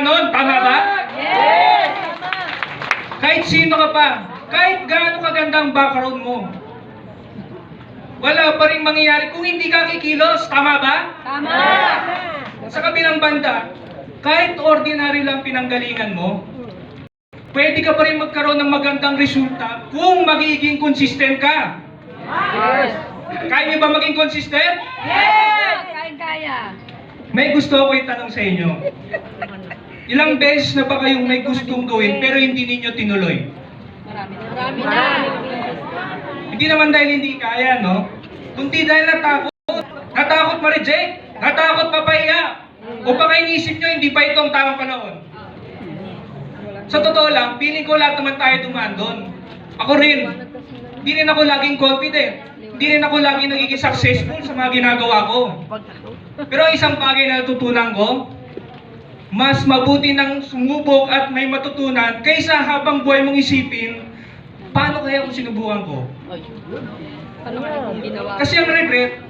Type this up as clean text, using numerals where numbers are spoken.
nun. Tama ba? Yes! Kahit sino ka pa, kahit gaano kaganda ang background mo, wala pa rin mangyayari kung hindi ka kikilos. Tama ba? Tama! Sa kabilang banda, kahit ordinary lang pinanggalingan mo, pwede ka pa rin magkaroon ng magandang resulta kung magiging consistent ka. Yes! Kaya niyo ba maging consistent? Yes! Kaya! May gusto ako itanong sa inyo. Ilang beses na ba kayong may gustong gawin pero hindi ninyo tinuloy? Marami na. Hindi naman dahil hindi kaya, no? Kundi dahil natakot. Natakot ma-reject. Natakot mapahiya. O baka inisip nyo, hindi pa ito ang tamang panahon. Sa totoo lang, feeling ko lahat naman tayo dumaan doon. Ako rin. Hindi rin ako laging confident. Hindi rin ako laging nagiging successful sa mga ginagawa ko. Pero isang bagay na natutunan ko, mas mabuti nang sumubok at may matutunan kaysa habang buhay mong isipin, paano kaya kung sinubukan ko? Ano ka ginawa? Kasi ang regret,